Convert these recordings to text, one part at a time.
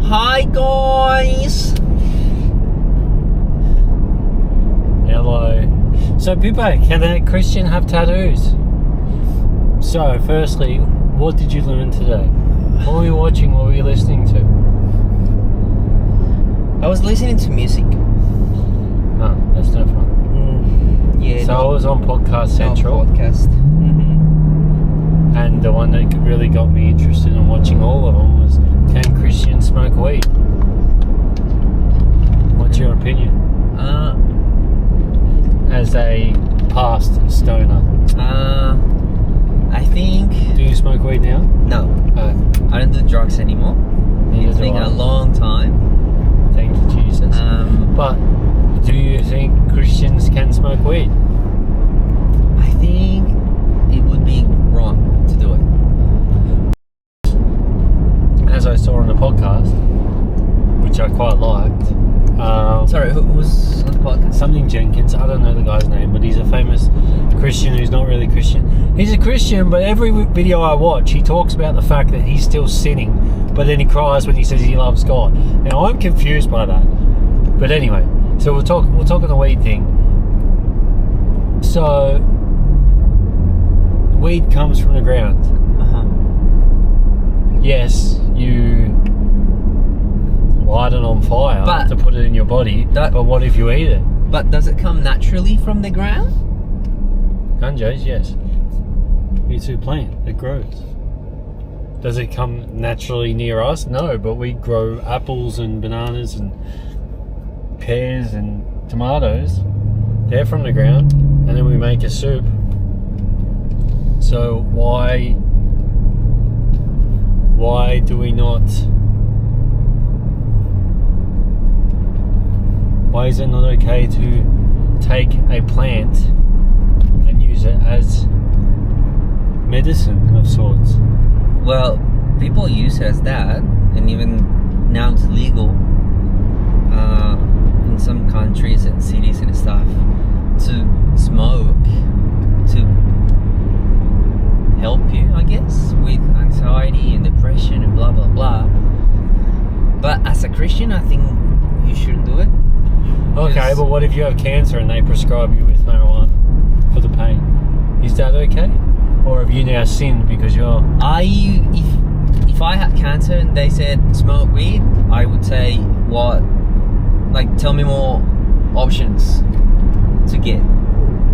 Hi guys! Hello. So, Pipo, can a Christian have tattoos? So, firstly, what did you learn today? What were you watching? What were you listening to? I was listening to music. Oh, that's no fun. Yeah. So, I was on Podcast Central. Podcast. Mm-hmm. And the one that really got me interested in watching all of them was, can Christians smoke weed? What's your opinion? As a past stoner. I think... Do you smoke weed now? No. I don't do drugs anymore. Neither It's do been I. a long time. Thank you, Jesus. But do you think Christians can smoke weed? I think it would be wrong to do it. As I saw on the podcast, which I quite liked. Sorry, who's on the podcast? Something Jenkins, I don't know the guy's name, but he's a famous Christian who's not really Christian. He's a Christian, but every video I watch, he talks about the fact that he's still sinning, but then he cries when he says he loves God. Now, I'm confused by that. But anyway, so we'll talk on the weed thing. So, weed comes from the ground. Yes, you light it on fire to put it in your body, but what if you eat it? But does it come naturally from the ground? Ganjos, yes. It's a plant that grows. Does it come naturally near us? No, but we grow apples and bananas and pears and tomatoes. They're from the ground, and then we make a soup. So why do we not? Why is it not okay to take a plant and use it as medicine of sorts? Well, people use it as that, and even now it's legal in some countries and cities and stuff to smoke to help you, I guess, with anxiety and depression and blah blah blah. But as a Christian, I think you shouldn't do it. Okay, but what if you have cancer and they prescribe you with marijuana for the pain? Is that okay? Or have you now sinned because you're... If I had cancer and they said smoke weed, I would say what? Like, tell me more options to get.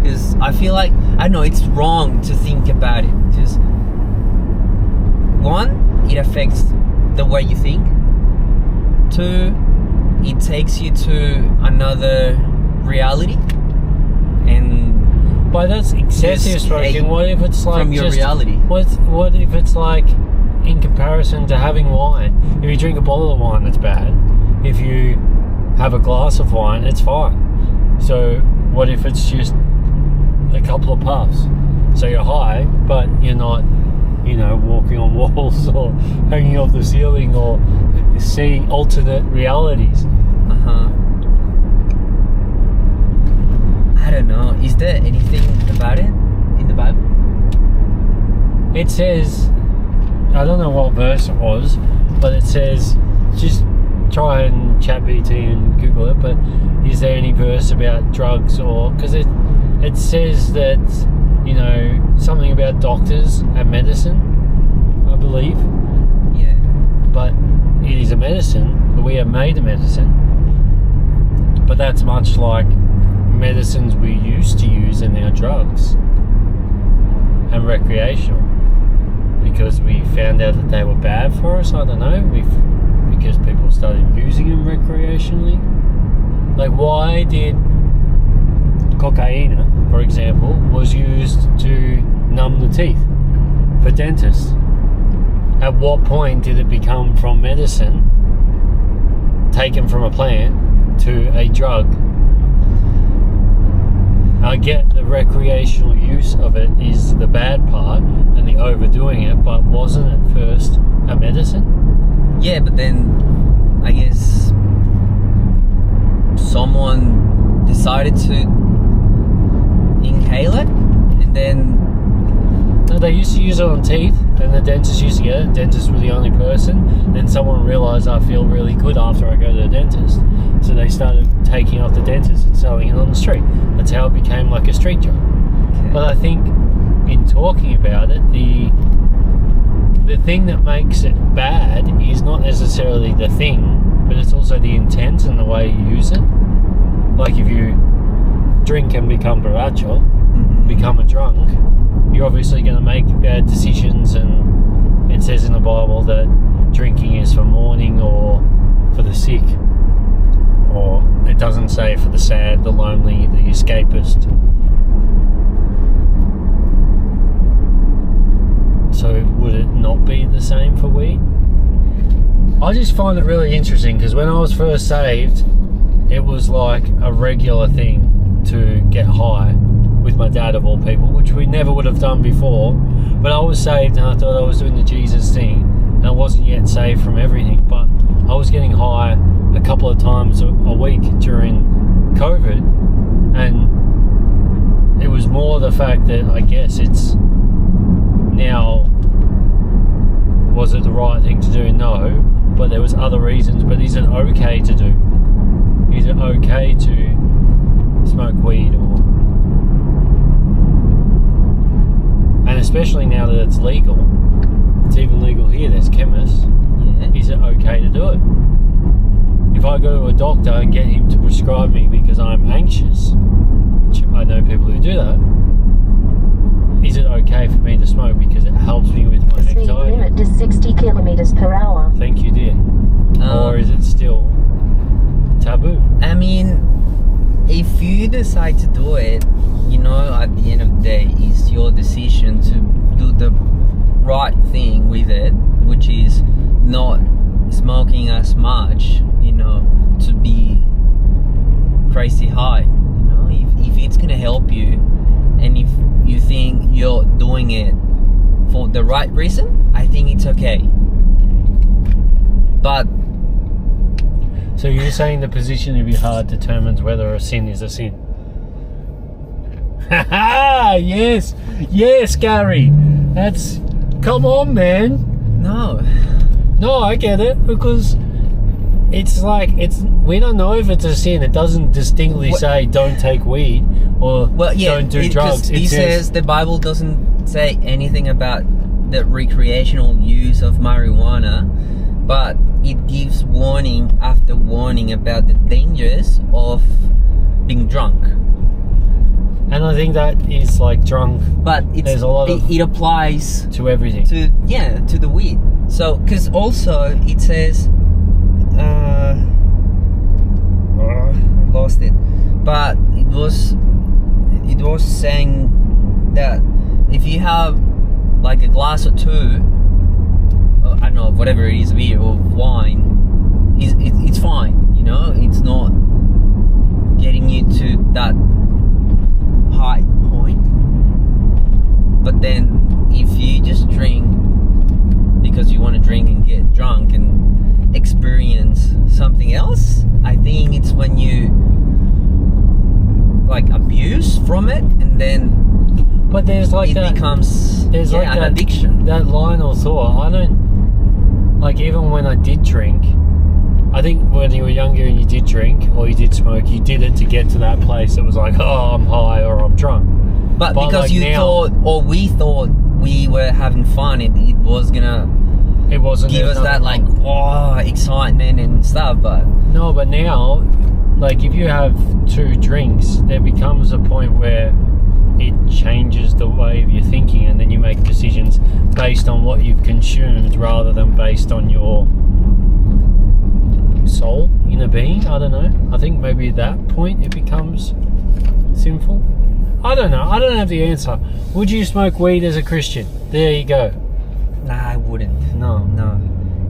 Because I feel like, I know it's wrong to think about it. Because one, it affects the way you think. Two, it takes you to another reality, and but that's excessive smoking. What if it's like from your reality? What if it's like in comparison to having wine? If you drink a bottle of wine, that's bad. If you have a glass of wine, it's fine. So what if it's just a couple of puffs? So you're high, but you're not, walking on walls or hanging off the ceiling or seeing alternate realities. I don't know. Is there anything about it in the Bible? It says, I don't know what verse it was, but it says, just try and ChatGPT and Google it, but is there any verse about drugs or, because it says that, something about doctors and medicine, I believe. Yeah. But it is a medicine, but we have made a medicine. But that's much like medicines we used to use in our drugs and recreational, because we found out that they were bad for us. I don't know, because people started using them recreationally. Like, why did cocaine, for example, was used to numb the teeth for dentists? At what point did it become from medicine taken from a plant to a drug? I get the recreational use of it is the bad part and the overdoing it, but wasn't it first a medicine? Yeah, but then I guess someone decided to inhale it, and then No, they used to use it on teeth, and the dentist used to get it. Dentists were the only person. Then someone realised I feel really good after I go to the dentist, so they started taking off the dentist and selling it on the street. That's how it became like a street joke. Okay. But I think in talking about it, the thing that makes it bad is not necessarily the thing, but it's also the intent and the way you use it. Like if you drink and become borracho, become a drunk, you're obviously going to make bad decisions, and it says in the Bible that drinking is for mourning or for the sick, or it doesn't say for the sad, the lonely, the escapist. So would it not be the same for weed? I just find it really interesting because when I was first saved, it was like a regular thing to get high with my dad of all people, which we never would have done before. But I was saved and I thought I was doing the Jesus thing, and I wasn't yet saved from everything, but I was getting high a couple of times a week during COVID, and it was more the fact that I guess it's now, was it the right thing to do? No, but there was other reasons. But is it okay to do? Is it okay to smoke weed? Or, and especially now that it's legal, it's even legal here, there's chemists. Yeah. Is it okay to do it? If I go to a doctor and get him to prescribe me because I'm anxious, which I know people who do that, is it okay for me to smoke because it helps me with my Speed anxiety? limit is 60 kilometers per hour. Thank you, dear. Or is it still taboo? I mean, if you decide to do it, you know, at the end of the day, it's your decision to do the right thing with it, which is not smoking as much, you know, to be crazy high. You know, if it's gonna help you, and if you think you're doing it for the right reason, I think it's okay. But So you're saying the position of your heart determines whether a sin is a sin? Yes, yes, Gary. That's, come on, man. No, I get it, because it's like, we don't know if it's a sin. It doesn't distinctly say don't take weed or don't do drugs. It says the Bible doesn't say anything about the recreational use of marijuana, but it gives warning after warning about the dangers of being drunk. And I think that is like drunk. But there's a lot of it applies to everything. To the weed. So, because also it says, I lost it, but it was saying that if you have like a glass or two, I don't know, whatever it is, beer or wine, it's fine. You know, it's not getting you to that high point. But then if you just drink because you want to drink and get drunk and experience something else, I think it's when you like abuse from it, and then but there's like it becomes an addiction. That line of thought, I don't like, even when I did drink, I think when you were younger and you did drink or you did smoke, you did it to get to that place that was like, oh, I'm high or I'm drunk. But because like you now, thought, or we thought we were having fun, it wasn't give us that like, wow, excitement and stuff. But no, but now, like if you have 2 drinks, there becomes a point where it changes the way of your thinking, and then you make decisions based on what you've consumed rather than based on your soul, inner being. I don't know. I think maybe at that point it becomes sinful. I don't know. I don't have the answer. Would you smoke weed as a Christian? There you go. Nah, I wouldn't. No.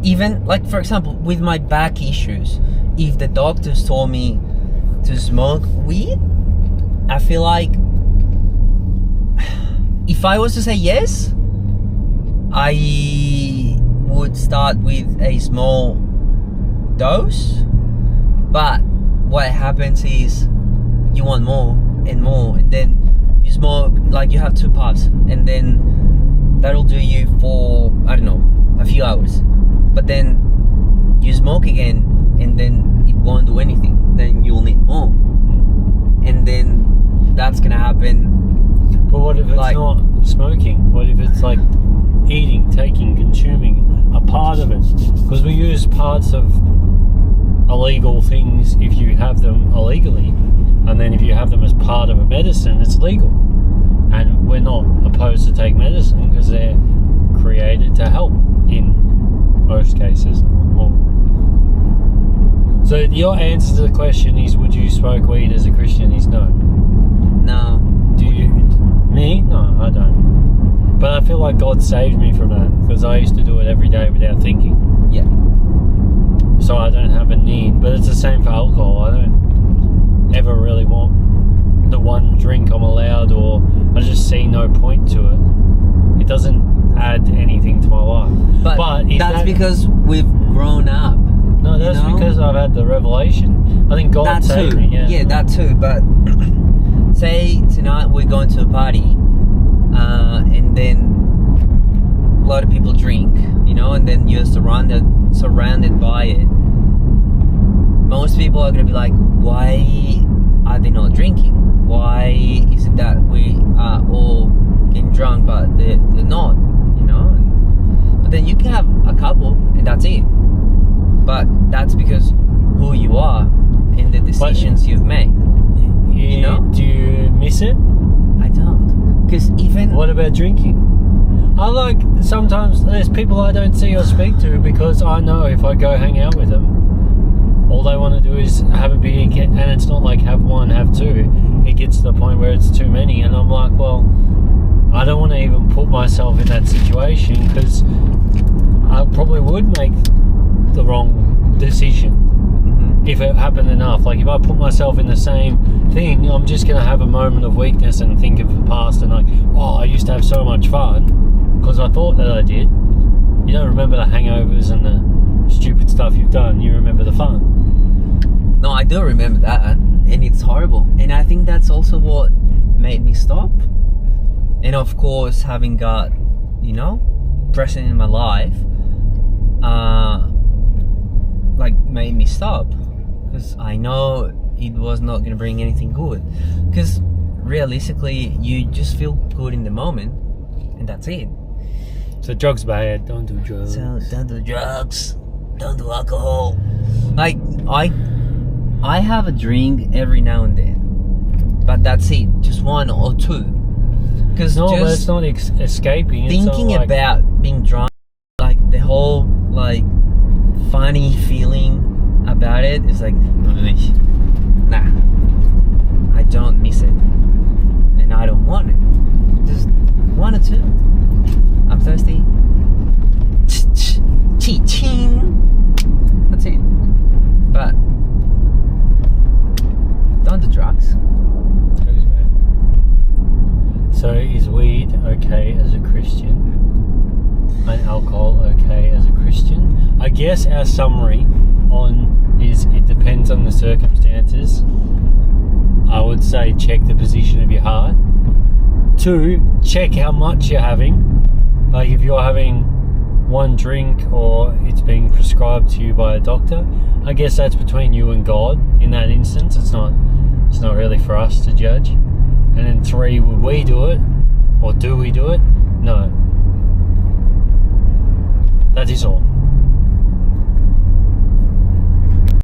Even like, for example, with my back issues, if the doctors told me to smoke weed, I feel like if I was to say yes, I would start with a small dose. But what happens is you want more and more, and then you smoke, like you have 2 puffs, and then that'll do you for, I don't know, a few hours. But then you smoke again, and then it won't do anything. Then you'll need more, and then that's gonna happen. But what if it's Like- not smoking? What if it's like eating, taking, consuming a part of it? Because we use parts of illegal things if you have them illegally, and then if you have them as part of a medicine, it's legal. And we're not opposed to take medicine because they're created to help in most cases. So your answer to the question is, would you smoke weed as a Christian? Is no. No. Do you? Me? No, I don't. But I feel like God saved me from that because I used to do it every day without thinking. Yeah. So I don't have a need. But it's the same for alcohol. I don't ever really want the one drink I'm allowed, or I just see no point to it. It doesn't add anything to my life. But is that's that, because we've grown up. no, that's you know? because I've had the revelation. I think God That saved too. me. Yeah, that too. But say tonight we're going to a party, and then a lot of people drink, and then you're surrounded by it. Most people are gonna be like, why are they not drinking? Why is it that we are all getting drunk, but they're not? But then you can have a couple, and that's it. But that's because who you are and the decisions you've made. Do you miss it? I don't. Because even... What about drinking? I like, sometimes there's people I don't see or speak to because I know if I go hang out with them, all they want to do is have a beer, and it's not like have one, have two. It gets to the point where it's too many, and I'm like, well, I don't want to even put myself in that situation because I probably would make the wrong decision if it happened enough. Like if I put myself in the same thing, I'm just going to have a moment of weakness and think of the past and like, oh, I used to have so much fun because I thought that I did. You don't remember the hangovers and the stupid stuff you've done. You remember the fun. No, I do remember that, and it's horrible. And I think that's also what made me stop. And of course, having got, present in my life, made me stop. Because I know it was not going to bring anything good. Because realistically, you just feel good in the moment, and that's it. So drugs bad. Don't do drugs. So don't do drugs. Don't do alcohol. Like I have a drink every now and then, but that's it. Just one or two. Because No, but it's just not escaping. It's thinking not like, about being drunk, like the whole funny feeling about it is like, nah, I don't miss it, and I don't want it. Just one or two. I'm thirsty. Ching. That's it. But don't do drugs. goes bad. So is weed okay as a Christian? And alcohol okay as a Christian? I guess our summary is it depends on the circumstances. I would say check the position of your heart. 2, check how much you're having. Like if you're having one drink or it's being prescribed to you by a doctor, I guess that's between you and God in that instance. It's not really for us to judge. And then 3, would we do it? Or do we do it? No. That is all.